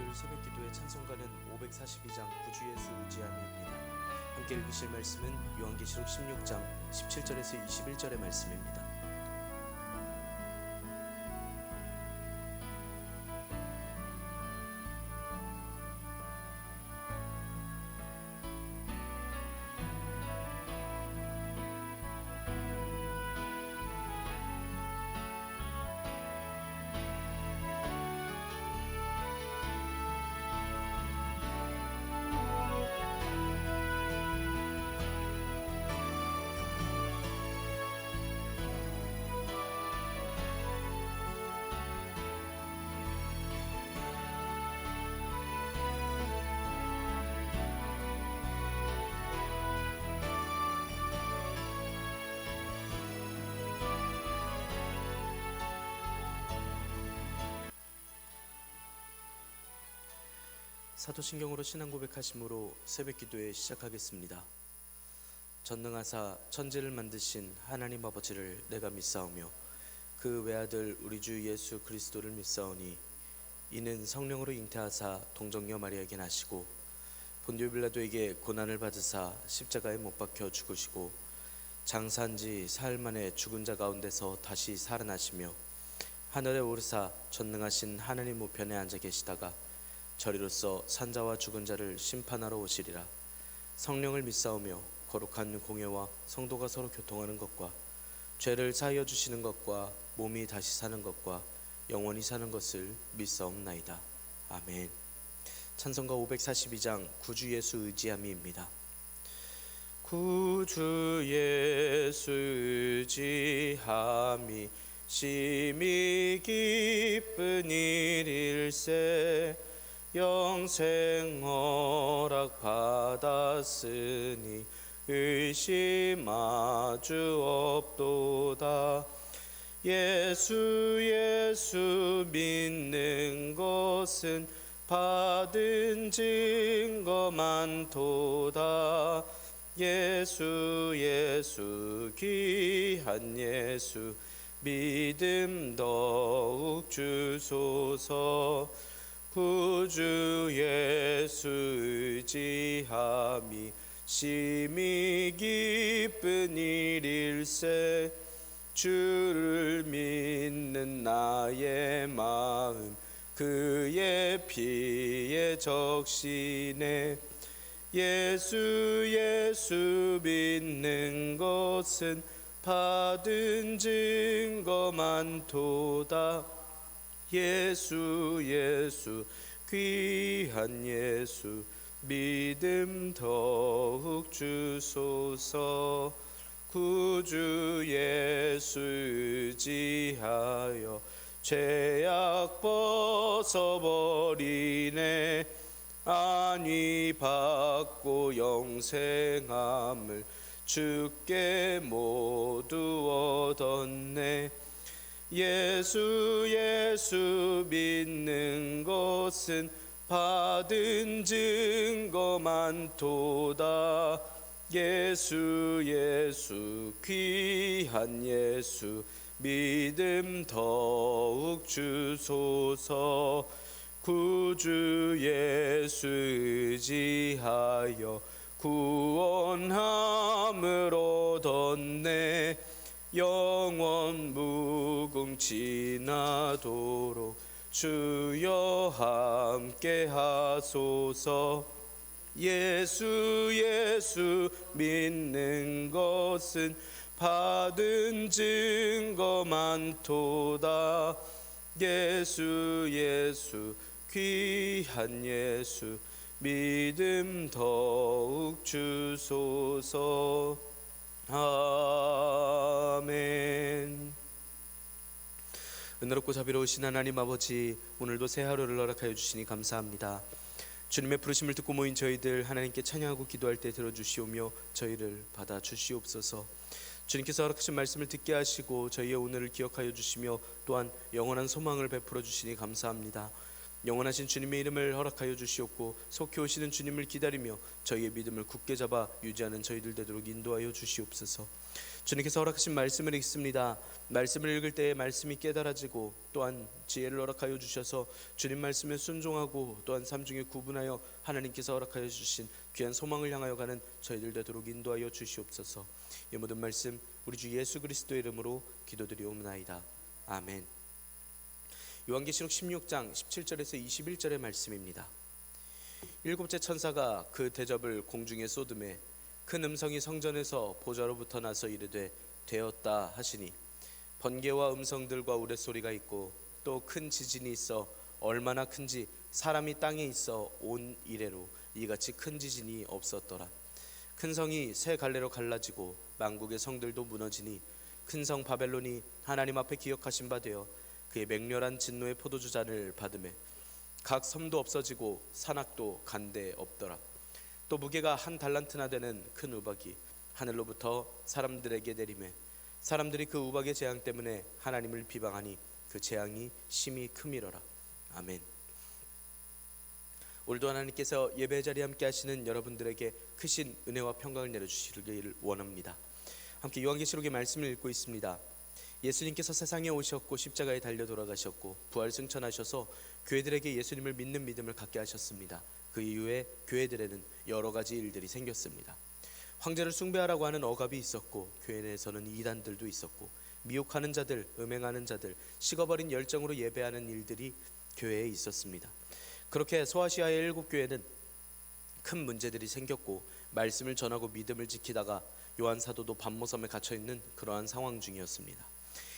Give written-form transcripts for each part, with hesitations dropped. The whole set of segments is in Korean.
오늘 새벽기도의 찬송가는 542장 구주 예수 의지함입니다. 함께 읽으실 말씀은 요한계시록 16장 17절에서 21절의 말씀입니다. 사도신경으로 신앙 고백하심으로 새벽기도에 시작하겠습니다. 전능하사 천지를 만드신 하나님 아버지를 내가 믿사오며 그 외아들 우리 주 예수 그리스도를 믿사오니 이는 성령으로 잉태하사 동정녀 마리아에게 나시고 본디오 빌라도에게 고난을 받으사 십자가에 못 박혀 죽으시고 장사한 지 사흘 만에 죽은 자 가운데서 다시 살아나시며 하늘에 오르사 전능하신 하나님 우편에 앉아 계시다가 저리로서 산자와 죽은 자를 심판하러 오시리라. 성령을 믿사오며 거룩한 공예와 성도가 서로 교통하는 것과 죄를 사하여 주시는 것과 몸이 다시 사는 것과 영원히 사는 것을 믿사옵나이다. 아멘. 찬송가 542장 구주 예수 의지함이입니다. 구주 예수 의지함이 심히 기쁜 일일세 영생 허락 받았으니 의심하주 없도다. 예수 믿는 것은 받은 증거 많도다. 예수 귀한 예수 믿음 더욱 주소서. 구주 예수 의지함이 심히 기쁜 일일세 주를 믿는 나의 마음 그의 피에 적시네. 예수 믿는 것은 받은 증거 많도다. 예수 귀한 예수 믿음 더욱 주소서. 구주 예수 의지하여 죄악 벗어버리네. 안위 받고 영생함을 주께 모두 얻었네. 예수 믿는 것은 받은 증거 많도다. 예수 귀한 예수 믿음 더욱 주소서. 구주 예수 의지하여 구원함을 얻었네. 영원 무궁지나도록 주여 함께 하소서. 예수 믿는 것은 받은 증거 많도다. 예수 귀한 예수 믿음 더욱 주소서. 아멘. 은혜롭고 자비로우신 하나님 아버지, 오늘도 새 하루를 허락하여 주시니 감사합니다. 주님의 부르심을 듣고 모인 저희들 하나님께 찬양하고 기도할 때 들어주시오며 저희를 받아 주시옵소서. 주님께서 허락하신 말씀을 듣게 하시고 저희의 오늘을 기억하여 주시며 또한 영원한 소망을 베풀어 주시니 감사합니다. 영원하신 주님의 이름을 허락하여 주시옵고 속히 오시는 주님을 기다리며 저희의 믿음을 굳게 잡아 유지하는 저희들 되도록 인도하여 주시옵소서. 주님께서 허락하신 말씀을 읽습니다. 말씀을 읽을 때에 말씀이 깨달아지고 또한 지혜를 허락하여 주셔서 주님 말씀에 순종하고 또한 삶 중에 구분하여 하나님께서 허락하여 주신 귀한 소망을 향하여 가는 저희들 되도록 인도하여 주시옵소서. 이 모든 말씀 우리 주 예수 그리스도의 이름으로 기도드리옵나이다. 아멘. 요한계시록 16장 17절에서 21절의 말씀입니다. 일곱째 천사가 그 대접을 공중에 쏟음에 큰 음성이 성전에서 보좌로부터 나서 이르되 되었다 하시니 번개와 음성들과 우레소리가 있고 또 큰 지진이 있어 얼마나 큰지 사람이 땅에 있어 온 이래로 이같이 큰 지진이 없었더라. 큰 성이 세 갈래로 갈라지고 만국의 성들도 무너지니 큰 성 바벨론이 하나님 앞에 기억하신 바 되어 그의 맹렬한 진노의 포도주 잔을 받음에 각 섬도 없어지고 산악도 간데 없더라. 또 무게가 한 달란트나 되는 큰 우박이 하늘로부터 사람들에게 내리매 사람들이 그 우박의 재앙 때문에 하나님을 비방하니 그 재앙이 심히 크미러라. 아멘. 오늘도 하나님께서 예배 자리에 함께 하시는 여러분들에게 크신 은혜와 평강을 내려주시기를 원합니다. 함께 요한계시록의 말씀을 읽고 있습니다. 예수님께서 세상에 오셨고 십자가에 달려 돌아가셨고 부활 승천하셔서 교회들에게 예수님을 믿는 믿음을 갖게 하셨습니다. 그 이후에 교회들에는 여러 가지 일들이 생겼습니다. 황제를 숭배하라고 하는 억압이 있었고 교회 내에서는 이단들도 있었고 미혹하는 자들, 음행하는 자들, 식어버린 열정으로 예배하는 일들이 교회에 있었습니다. 그렇게 소아시아의 7교회는 큰 문제들이 생겼고 말씀을 전하고 믿음을 지키다가 요한 사도도 반모섬에 갇혀있는 그러한 상황 중이었습니다.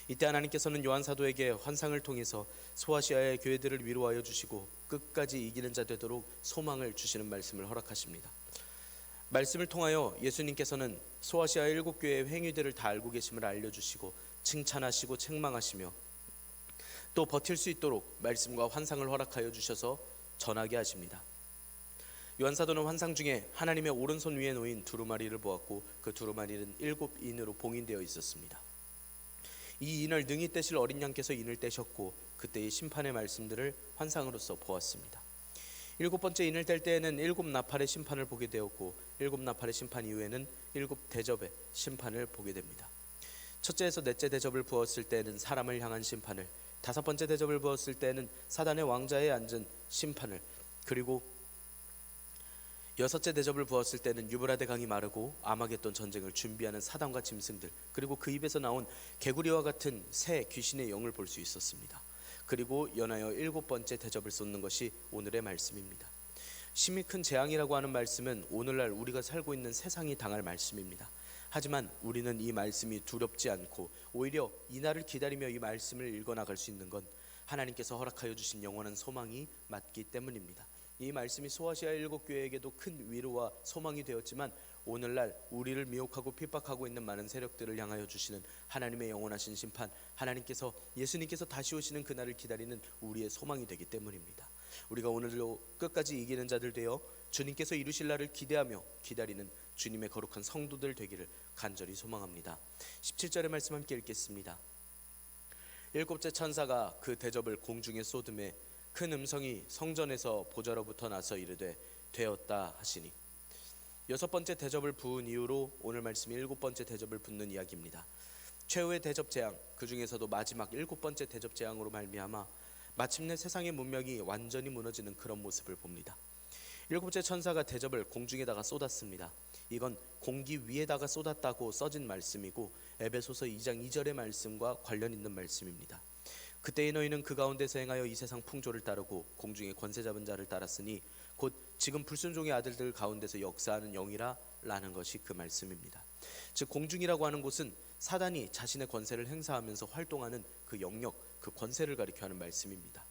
이때 하나님께서는 요한 사도에게 환상을 통해서 소아시아의 교회들을 위로하여 주시고 끝까지 이기는 자 되도록 소망을 주시는 말씀을 허락하십니다. 말씀을 통하여 예수님께서는 소아시아의 7교회의 행위들을 다 알고 계심을 알려주시고 칭찬하시고 책망하시며 또 버틸 수 있도록 말씀과 환상을 허락하여 주셔서 전하게 하십니다. 요한 사도는 환상 중에 하나님의 오른손 위에 놓인 두루마리를 보았고 그 두루마리는 7인으로 봉인되어 있었습니다. 이 인을 능히 떼실 어린 양께서 인을 떼셨고 그때의 심판의 말씀들을 환상으로서 보았습니다. 7번째 인을 뗄 때에는 7나팔의 심판을 보게 되었고 7나팔의 심판 이후에는 7대접의 심판을 보게 됩니다. 첫째에서 넷째 대접을 부었을 때에는 사람을 향한 심판을, 5번째 대접을 부었을 때에는 사단의 왕자에 앉은 심판을, 그리고 6째 대접을 부었을 때는 유브라데 강이 마르고 아마겟돈 전쟁을 준비하는 사단과 짐승들, 그리고 그 입에서 나온 개구리와 같은 새 귀신의 영을 볼 수 있었습니다. 그리고 연하여 7번째 대접을 쏟는 것이 오늘의 말씀입니다. 심히 큰 재앙이라고 하는 말씀은 오늘날 우리가 살고 있는 세상이 당할 말씀입니다. 하지만 우리는 이 말씀이 두렵지 않고 오히려 이 날을 기다리며 이 말씀을 읽어나갈 수 있는 건 하나님께서 허락하여 주신 영원한 소망이 맞기 때문입니다. 이 말씀이 소아시아 7교회에게도 큰 위로와 소망이 되었지만 오늘날 우리를 미혹하고 핍박하고 있는 많은 세력들을 향하여 주시는 하나님의 영원하신 심판, 하나님께서 예수님께서 다시 오시는 그날을 기다리는 우리의 소망이 되기 때문입니다. 우리가 오늘도 끝까지 이기는 자들 되어 주님께서 이루실 날을 기대하며 기다리는 주님의 거룩한 성도들 되기를 간절히 소망합니다. 17절의 말씀 함께 읽겠습니다. 7째 천사가 그 대접을 공중에 쏟음에 큰 음성이 성전에서 보좌로부터 나서 이르되 되었다 하시니, 6번째 대접을 부은 이후로 오늘 말씀이 7번째 대접을 붓는 이야기입니다. 최후의 대접 재앙, 그 중에서도 마지막 7번째 대접 재앙으로 말미암아 마침내 세상의 문명이 완전히 무너지는 그런 모습을 봅니다. 7째 천사가 대접을 공중에다가 쏟았습니다. 이건 공기 위에다가 쏟았다고 써진 말씀이고 에베소서 2장 2절의 말씀과 관련 있는 말씀입니다. 그때의 너희는 그 가운데서 행하여 이 세상 풍조를 따르고 공중의 권세 잡은 자를 따랐으니 곧 지금 불순종의 아들들 가운데서 역사하는 영이라 라는 것이 그 말씀입니다. 즉 공중이라고 하는 곳은 사단이 자신의 권세를 행사하면서 활동하는 그 영역, 그 권세를 가리켜 하는 말씀입니다.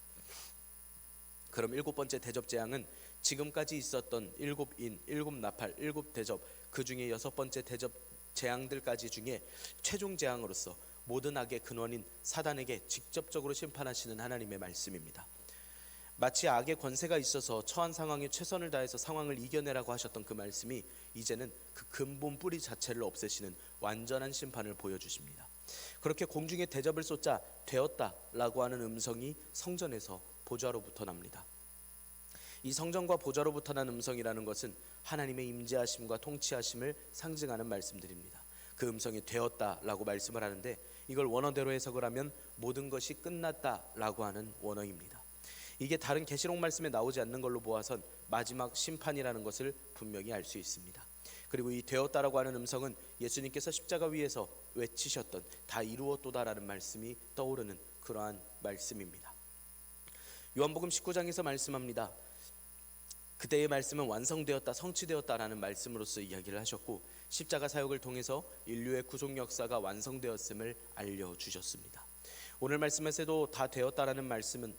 그럼 7번째 대접 재앙은 지금까지 있었던 7인, 7나팔, 7대접, 그 중에 6번째 대접 재앙들까지 중에 최종 재앙으로서 모든 악의 근원인 사단에게 직접적으로 심판하시는 하나님의 말씀입니다. 마치 악의 권세가 있어서 처한 상황에 최선을 다해서 상황을 이겨내라고 하셨던 그 말씀이 이제는 그 근본 뿌리 자체를 없애시는 완전한 심판을 보여주십니다. 그렇게 공중에 대접을 쏟자 되었다라고 하는 음성이 성전에서 보좌로부터 납니다. 이 성전과 보좌로부터 난 음성이라는 것은 하나님의 임재하심과 통치하심을 상징하는 말씀들입니다. 그 음성이 되었다라고 말씀을 하는데, 이걸 원어대로 해석을 하면 모든 것이 끝났다라고 하는 원어입니다. 이게 다른 계시록 말씀에 나오지 않는 걸로 보아선 마지막 심판이라는 것을 분명히 알 수 있습니다. 그리고 이 되었다라고 하는 음성은 예수님께서 십자가 위에서 외치셨던 다 이루었도다라는 말씀이 떠오르는 그러한 말씀입니다. 요한복음 19장에서 말씀합니다. 그때의 말씀은 완성되었다, 성취되었다라는 말씀으로서 이야기를 하셨고, 십자가 사역을 통해서 인류의 구속 역사가 완성되었음을 알려주셨습니다. 오늘 말씀에서도 다 되었다라는 말씀은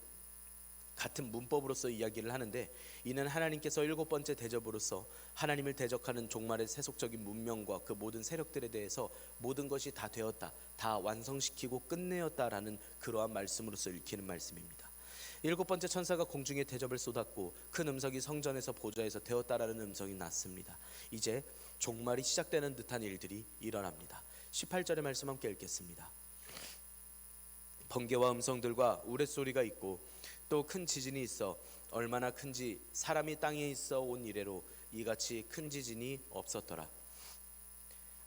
같은 문법으로서 이야기를 하는데, 이는 하나님께서 7번째 대접으로서 하나님을 대적하는 종말의 세속적인 문명과 그 모든 세력들에 대해서 모든 것이 다 되었다, 다 완성시키고 끝내었다라는 그러한 말씀으로서 읽히는 말씀입니다. 7번째 천사가 공중에 대접을 쏟았고 큰 음성이 성전에서 보좌에서 되었다라는 음성이 났습니다. 이제 종말이 시작되는 듯한 일들이 일어납니다. 18절의 말씀 함께 읽겠습니다. 번개와 음성들과 우레소리가 있고 또 큰 지진이 있어 얼마나 큰지 사람이 땅에 있어 온 이래로 이같이 큰 지진이 없었더라.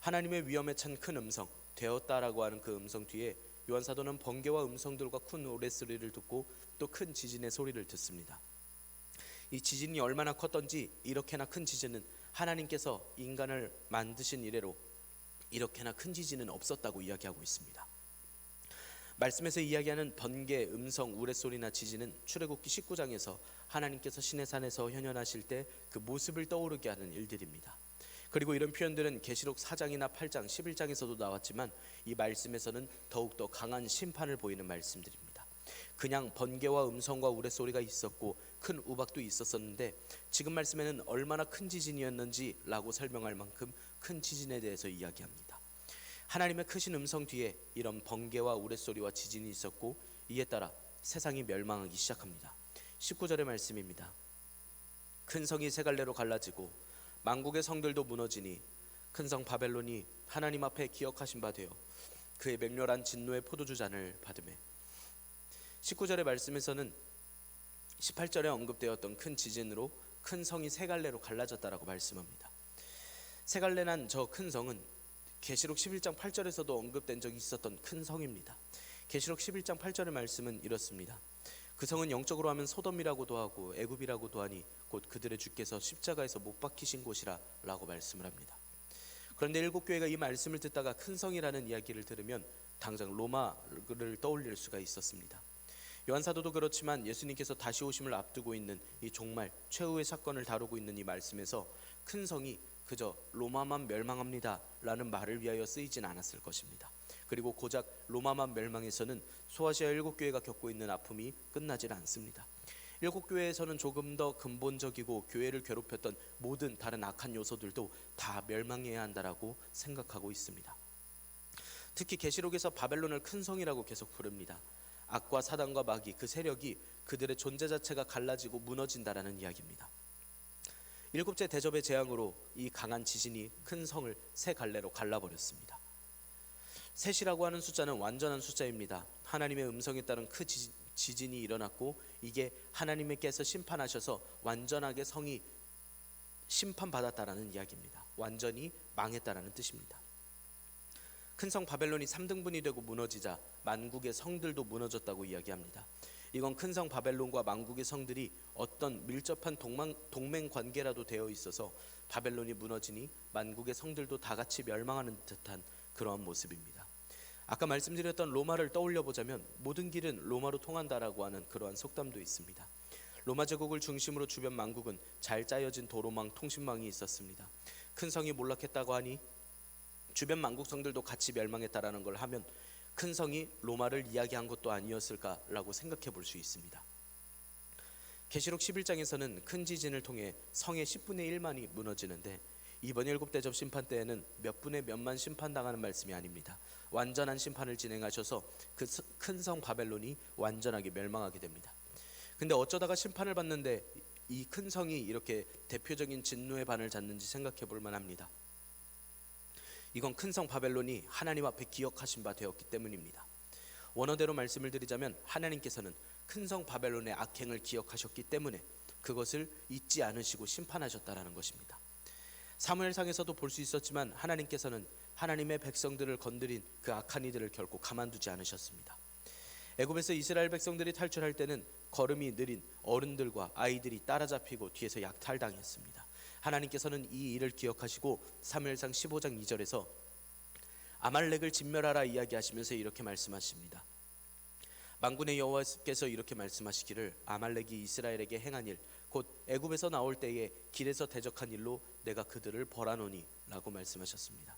하나님의 위엄에 찬 큰 음성, 되었다라고 하는 그 음성 뒤에 요한사도는 번개와 음성들과 큰 우레소리를 듣고 또 큰 지진의 소리를 듣습니다. 이 지진이 얼마나 컸던지, 이렇게나 큰 지진은 하나님께서 인간을 만드신 이래로 이렇게나 큰 지진은 없었다고 이야기하고 있습니다. 말씀에서 이야기하는 번개, 음성, 우레소리나 지진은 출애굽기 19장에서 하나님께서 시내산에서 현현하실 때 그 모습을 떠오르게 하는 일들입니다. 그리고 이런 표현들은 계시록 4장이나 8장, 11장에서도 나왔지만 이 말씀에서는 더욱더 강한 심판을 보이는 말씀들입니다. 그냥 번개와 음성과 우레소리가 있었고 큰 우박도 있었었는데, 지금 말씀에는 얼마나 큰 지진이었는지 라고 설명할 만큼 큰 지진에 대해서 이야기합니다. 하나님의 크신 음성 뒤에 이런 번개와 우레소리와 지진이 있었고, 이에 따라 세상이 멸망하기 시작합니다. 19절의 말씀입니다. 큰 성이 세 갈래로 갈라지고 만국의 성들도 무너지니 큰 성 바벨론이 하나님 앞에 기억하신 바 되어 그의 맹렬한 진노의 포도주 잔을 받으매. 19절의 말씀에서는 18절에 언급되었던 큰 지진으로 큰 성이 세 갈래로 갈라졌다라고 말씀합니다. 세 갈래난 저 큰 성은 계시록 11장 8절에서도 언급된 적이 있었던 큰 성입니다. 계시록 11장 8절의 말씀은 이렇습니다. 그 성은 영적으로 하면 소돔이라고도 하고 애굽이라고도 하니 곧 그들의 주께서 십자가에서 못 박히신 곳이라 라고 말씀을 합니다. 그런데 일곱 교회가 이 말씀을 듣다가 큰 성이라는 이야기를 들으면 당장 로마를 떠올릴 수가 있었습니다. 요한사도도 그렇지만 예수님께서 다시 오심을 앞두고 있는 이 종말 최후의 사건을 다루고 있는 이 말씀에서 큰 성이 그저 로마만 멸망합니다 라는 말을 위하여 쓰이진 않았을 것입니다. 그리고 고작 로마만 멸망해서는 소아시아 7교회가 겪고 있는 아픔이 끝나질 않습니다. 7교회에서는 조금 더 근본적이고 교회를 괴롭혔던 모든 다른 악한 요소들도 다 멸망해야 한다라고 생각하고 있습니다. 특히 계시록에서 바벨론을 큰 성이라고 계속 부릅니다. 악과 사단과 마귀, 그 세력이 그들의 존재 자체가 갈라지고 무너진다라는 이야기입니다. 7째 대접의 재앙으로 이 강한 지진이 큰 성을 세 갈래로 갈라버렸습니다. 셋이라고 하는 숫자는 완전한 숫자입니다. 하나님의 음성에 따른 큰 지진이 일어났고, 이게 하나님께서 심판하셔서 완전하게 성이 심판받았다라는 이야기입니다. 완전히 망했다라는 뜻입니다. 큰 성 바벨론이 3등분이 되고 무너지자 만국의 성들도 무너졌다고 이야기합니다. 이건 큰 성 바벨론과 만국의 성들이 어떤 밀접한 동맹 관계라도 되어 있어서 바벨론이 무너지니 만국의 성들도 다 같이 멸망하는 듯한 그러한 모습입니다. 아까 말씀드렸던 로마를 떠올려 보자면 모든 길은 로마로 통한다라고 하는 그러한 속담도 있습니다. 로마 제국을 중심으로 주변 만국은 잘 짜여진 도로망, 통신망이 있었습니다. 큰 성이 몰락했다고 하니 주변 만국 성들도 같이 멸망했다라는 걸 하면 큰 성이 로마를 이야기한 것도 아니었을까라고 생각해 볼 수 있습니다. 계시록 11장에서는 큰 지진을 통해 성의 10분의 1만이 무너지는데, 이번 7대접 심판 때에는 몇 분의 몇만 심판당하는 말씀이 아닙니다. 완전한 심판을 진행하셔서 그 큰 성 바벨론이 완전하게 멸망하게 됩니다. 근데 어쩌다가 심판을 받는데 이 큰 성이 이렇게 대표적인 진노의 반을 잡는지 생각해 볼 만합니다. 이건 큰 성 바벨론이 하나님 앞에 기억하신 바 되었기 때문입니다. 원어대로 말씀을 드리자면 하나님께서는 큰 성 바벨론의 악행을 기억하셨기 때문에 그것을 잊지 않으시고 심판하셨다라는 것입니다. 사무엘상에서도 볼 수 있었지만 하나님께서는 하나님의 백성들을 건드린 그 악한 이들을 결코 가만두지 않으셨습니다. 애굽에서 이스라엘 백성들이 탈출할 때는 걸음이 느린 어른들과 아이들이 따라잡히고 뒤에서 약탈당했습니다. 하나님께서는 이 일을 기억하시고 사무엘상 15장 2절에서 아말렉을 진멸하라 이야기하시면서 이렇게 말씀하십니다. 만군의 여호와께서 이렇게 말씀하시기를 아말렉이 이스라엘에게 행한 일 곧 애굽에서 나올 때에 길에서 대적한 일로 내가 그들을 벌하노니 라고 말씀하셨습니다.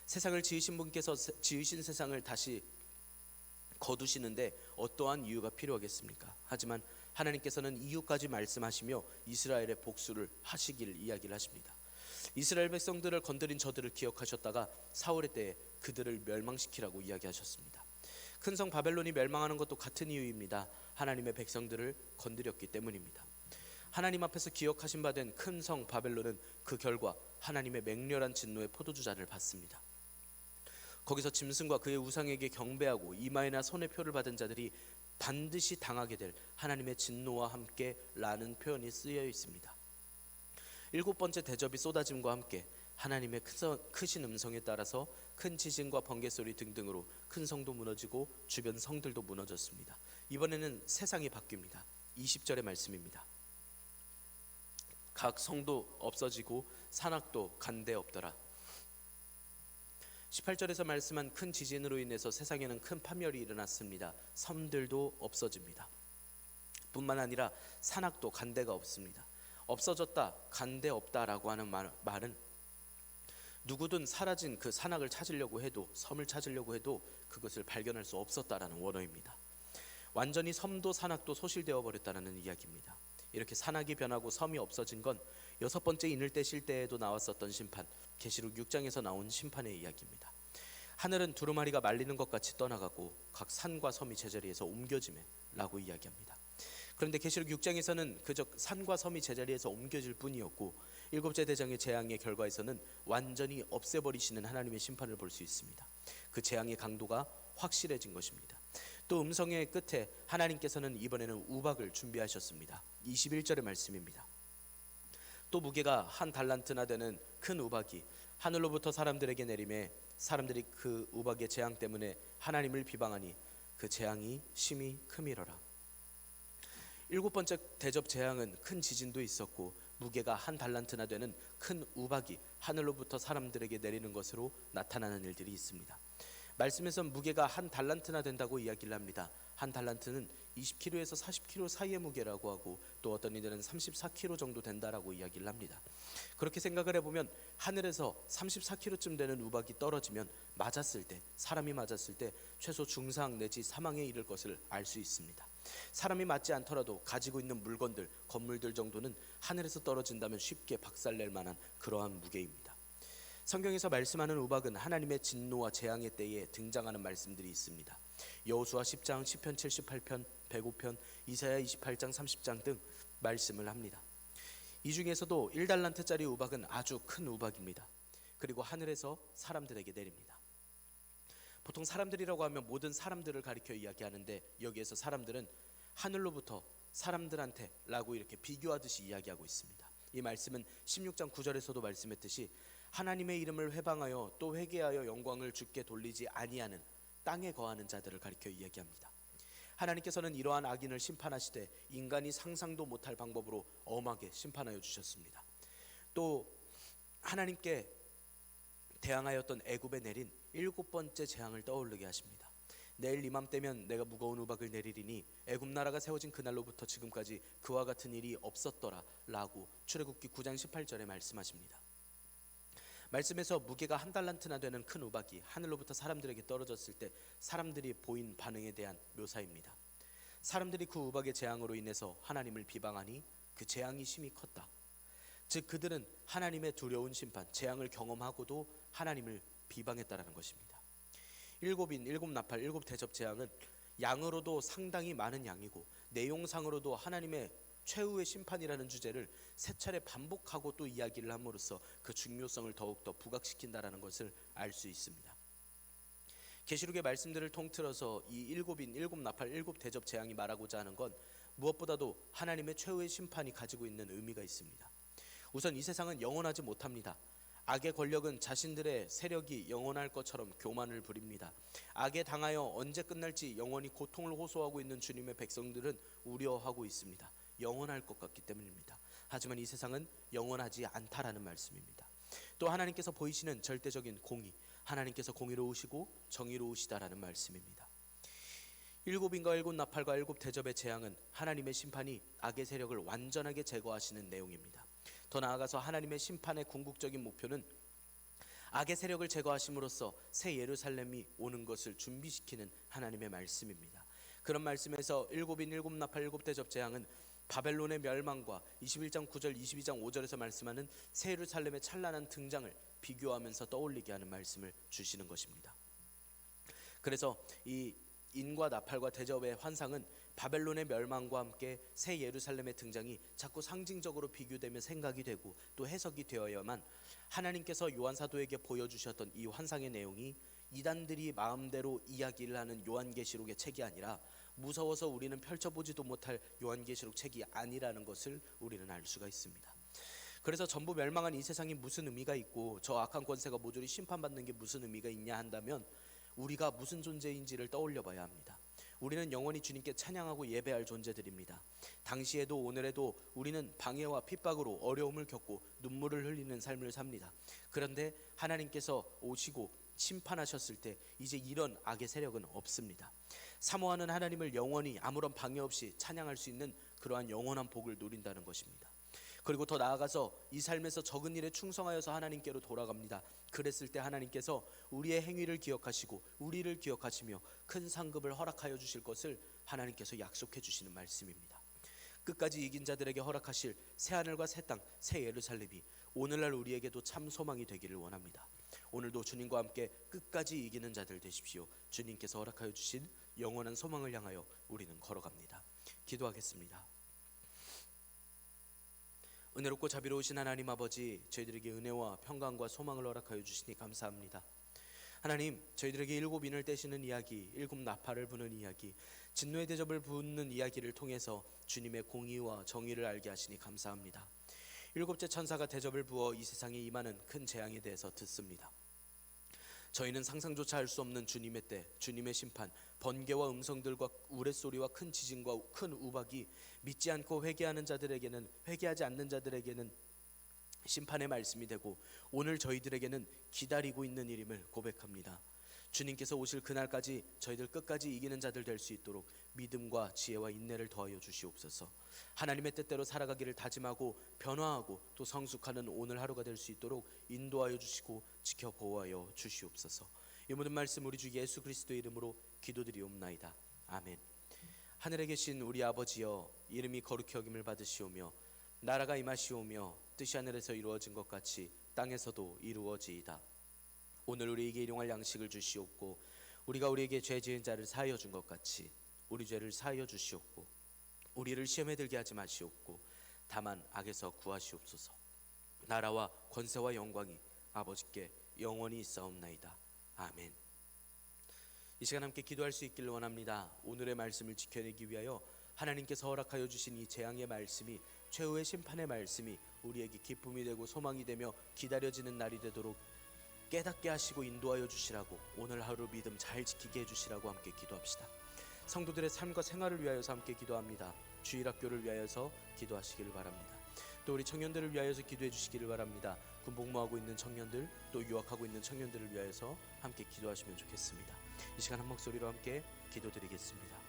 세상을 지으신 분께서 지으신 세상을 다시 거두시는데 어떠한 이유가 필요하겠습니까? 하지만 하나님께서는 이유까지 말씀하시며 이스라엘의 복수를 하시길 이야기를 하십니다. 이스라엘 백성들을 건드린 저들을 기억하셨다가 사울의 때에 그들을 멸망시키라고 이야기하셨습니다. 큰 성 바벨론이 멸망하는 것도 같은 이유입니다. 하나님의 백성들을 건드렸기 때문입니다. 하나님 앞에서 기억하신 바 된 큰 성 바벨론은 그 결과 하나님의 맹렬한 진노의 포도주잔을 받습니다. 거기서 짐승과 그의 우상에게 경배하고 이마에나 손에 표를 받은 자들이 반드시 당하게 될 하나님의 진노와 함께 라는 표현이 쓰여 있습니다. 7번째 대접이 쏟아짐과 함께 하나님의 크신 음성에 따라서 큰 지진과 번개 소리 등등으로 큰 성도 무너지고 주변 성들도 무너졌습니다. 이번에는 세상이 바뀝니다. 20절의 말씀입니다. 각 성도 없어지고 산악도 간데 없더라. 18절에서 말씀한 큰 지진으로 인해서 세상에는 큰 파멸이 일어났습니다. 섬들도 없어집니다. 뿐만 아니라 산악도 간데가 없습니다. 없어졌다, 간데 없다라고 하는 말은 누구든 사라진 그 산악을 찾으려고 해도, 섬을 찾으려고 해도 그것을 발견할 수 없었다라는 원어입니다. 완전히 섬도 산악도 소실되어 버렸다는 이야기입니다. 이렇게 산악이 변하고 섬이 없어진 건 6번째 인을 떼실 때에도 나왔었던 심판, 계시록 6장에서 나온 심판의 이야기입니다. 하늘은 두루마리가 말리는 것 같이 떠나가고 각 산과 섬이 제자리에서 옮겨지매 라고 이야기합니다. 그런데 계시록 6장에서는 그저 산과 섬이 제자리에서 옮겨질 뿐이었고 7째 대장의 재앙의 결과에서는 완전히 없애버리시는 하나님의 심판을 볼 수 있습니다. 그 재앙의 강도가 확실해진 것입니다. 또 음성의 끝에 하나님께서는 이번에는 우박을 준비하셨습니다. 21절의 말씀입니다. 또 무게가 한 달란트나 되는 큰 우박이 하늘로부터 사람들에게 내리매 사람들이 그 우박의 재앙 때문에 하나님을 비방하니 그 재앙이 심히 크미러라. 7번째 대접 재앙은 큰 지진도 있었고 무게가 한 달란트나 되는 큰 우박이 하늘로부터 사람들에게 내리는 것으로 나타나는 일들이 있습니다. 말씀에서 무게가 한 달란트나 된다고 이야기를 합니다. 한 달란트는 20kg에서 40kg 사이의 무게라고 하고 또 어떤 이들은 34kg 정도 된다라고 이야기를 합니다. 그렇게 생각을 해보면 하늘에서 34kg쯤 되는 우박이 떨어지면 맞았을 때, 사람이 맞았을 때 최소 중상 내지 사망에 이를 것을 알 수 있습니다. 사람이 맞지 않더라도 가지고 있는 물건들, 건물들 정도는 하늘에서 떨어진다면 쉽게 박살낼 만한 그러한 무게입니다. 성경에서 말씀하는 우박은 하나님의 진노와 재앙의 때에 등장하는 말씀들이 있습니다. 여호수아 10장, 시편 78편, 105편, 이사야 28장, 30장 등 말씀을 합니다. 이 중에서도 1달란트짜리 우박은 아주 큰 우박입니다. 그리고 하늘에서 사람들에게 내립니다. 보통 사람들이라고 하면 모든 사람들을 가리켜 이야기하는데 여기에서 사람들은 하늘로부터 사람들한테 라고 이렇게 비교하듯이 이야기하고 있습니다. 이 말씀은 16장 9절에서도 말씀했듯이 하나님의 이름을 회방하여 또 회개하여 영광을 주께 돌리지 아니하는 땅에 거하는 자들을 가리켜 이야기합니다. 하나님께서는 이러한 악인을 심판하시되 인간이 상상도 못할 방법으로 엄하게 심판하여 주셨습니다. 또 하나님께 대항하였던 애굽에 내린 7번째 재앙을 떠오르게 하십니다. 내일 이맘때면 내가 무거운 우박을 내리리니 애굽 나라가 세워진 그날로부터 지금까지 그와 같은 일이 없었더라 라고 출애굽기 9장 18절에 말씀하십니다. 말씀에서 무게가 한 달란트나 되는 큰 우박이 하늘로부터 사람들에게 떨어졌을 때 사람들이 보인 반응에 대한 묘사입니다. 사람들이 그 우박의 재앙으로 인해서 하나님을 비방하니 그 재앙이 심히 컸다. 즉 그들은 하나님의 두려운 심판, 재앙을 경험하고도 하나님을 비방했다라는 것입니다. 7인, 7나팔, 7대접 재앙은 양으로도 상당히 많은 양이고 내용상으로도 하나님의 최후의 심판이라는 주제를 세 차례 반복하고 또 이야기를 함으로써 그 중요성을 더욱더 부각시킨다라는 것을 알 수 있습니다. 계시록의 말씀들을 통틀어서 이 7인, 7나팔, 7대접 재앙이 말하고자 하는 건 무엇보다도 하나님의 최후의 심판이 가지고 있는 의미가 있습니다. 우선 이 세상은 영원하지 못합니다. 악의 권력은 자신들의 세력이 영원할 것처럼 교만을 부립니다. 악에 당하여 언제 끝날지 영원히 고통을 호소하고 있는 주님의 백성들은 우려하고 있습니다. 영원할 것 같기 때문입니다. 하지만 이 세상은 영원하지 않다라는 말씀입니다. 또 하나님께서 보이시는 절대적인 공의, 하나님께서 공의로우시고 정의로우시다라는 말씀입니다. 일곱 인과 일곱 나팔과 일곱 대접의 재앙은 하나님의 심판이 악의 세력을 완전하게 제거하시는 내용입니다. 더 나아가서 하나님의 심판의 궁극적인 목표는 악의 세력을 제거하심으로써 새 예루살렘이 오는 것을 준비시키는 하나님의 말씀입니다. 그런 말씀에서 일곱인 일곱 나팔 일곱 대접 재앙은 바벨론의 멸망과 21장 9절 22장 5절에서 말씀하는 새 예루살렘의 찬란한 등장을 비교하면서 떠올리게 하는 말씀을 주시는 것입니다. 그래서 이 인과 나팔과 대접의 환상은 바벨론의 멸망과 함께 새 예루살렘의 등장이 자꾸 상징적으로 비교되며 생각이 되고 또 해석이 되어야만 하나님께서 요한 사도에게 보여주셨던 이 환상의 내용이 이단들이 마음대로 이야기를 하는 요한계시록의 책이 아니라 무서워서 우리는 펼쳐보지도 못할 요한계시록 책이 아니라는 것을 우리는 알 수가 있습니다. 그래서 전부 멸망한 이 세상이 무슨 의미가 있고 저 악한 권세가 모조리 심판받는 게 무슨 의미가 있냐 한다면 우리가 무슨 존재인지를 떠올려 봐야 합니다. 우리는 영원히 주님께 찬양하고 예배할 존재들입니다. 당시에도 오늘에도 우리는 방해와 핍박으로 어려움을 겪고 눈물을 흘리는 삶을 삽니다. 그런데 하나님께서 오시고 심판하셨을 때 이제 이런 악의 세력은 없습니다. 사모하는 하나님을 영원히 아무런 방해 없이 찬양할 수 있는 그러한 영원한 복을 누린다는 것입니다. 그리고 더 나아가서 이 삶에서 적은 일에 충성하여서 하나님께로 돌아갑니다. 그랬을 때 하나님께서 우리의 행위를 기억하시고 우리를 기억하시며 큰 상급을 허락하여 주실 것을 하나님께서 약속해 주시는 말씀입니다. 끝까지 이긴 자들에게 허락하실 새하늘과 새 땅, 새 예루살렘이 오늘날 우리에게도 참 소망이 되기를 원합니다. 오늘도 주님과 함께 끝까지 이기는 자들 되십시오. 주님께서 허락하여 주신 영원한 소망을 향하여 우리는 걸어갑니다. 기도하겠습니다. 은혜롭고 자비로우신 하나님 아버지, 저희들에게 은혜와 평강과 소망을 허락하여 주시니 감사합니다. 하나님, 저희들에게 일곱 인을 떼시는 이야기, 일곱 나팔을 부는 이야기, 진노의 대접을 부는 이야기를 통해서 주님의 공의와 정의를 알게 하시니 감사합니다. 일곱째 천사가 대접을 부어 이 세상에 임하는 큰 재앙에 대해서 듣습니다. 저희는 상상조차 할 수 없는 주님의 때, 주님의 심판, 번개와 음성들과 우레소리와 큰 지진과 큰 우박이 믿지 않고 회개하지 않는 자들에게는 심판의 말씀이 되고 오늘 저희들에게는 기다리고 있는 일임을 고백합니다. 주님께서 오실 그날까지 저희들 끝까지 이기는 자들 될 수 있도록 믿음과 지혜와 인내를 더하여 주시옵소서. 하나님의 뜻대로 살아가기를 다짐하고 변화하고 또 성숙하는 오늘 하루가 될 수 있도록 인도하여 주시고 지켜 보호하여 주시옵소서. 이 모든 말씀 우리 주 예수 그리스도의 이름으로 기도드리옵나이다. 아멘. 하늘에 계신 우리 아버지여, 이름이 거룩히 여김을 받으시오며 나라가 임하시오며 뜻이 하늘에서 이루어진 것 같이 땅에서도 이루어지이다. 오늘 우리에게 일용할 양식을 주시옵고 우리가 우리에게 죄 지은 자를 사하여 준 것 같이 우리 죄를 사하여 주시옵고 우리를 시험에 들게 하지 마시옵고 다만 악에서 구하시옵소서. 나라와 권세와 영광이 아버지께 영원히 있사옵나이다. 아멘. 이 시간 함께 기도할 수 있기를 원합니다. 오늘의 말씀을 지켜내기 위하여 하나님께서 허락하여 주신 이 재앙의 말씀이, 최후의 심판의 말씀이 우리에게 기쁨이 되고 소망이 되며 기다려지는 날이 되도록 깨닫게 하시고 인도하여 주시라고, 오늘 하루 믿음 잘 지키게 해주시라고 함께 기도합시다. 성도들의 삶과 생활을 위하여서 함께 기도합니다. 주일학교를 위하여서 기도하시기를 바랍니다. 또 우리 청년들을 위하여서 기도해 주시기를 바랍니다. 군복무하고 있는 청년들, 또 유학하고 있는 청년들을 위하여서 함께 기도하시면 좋겠습니다. 이 시간 한 목소리로 함께 기도드리겠습니다.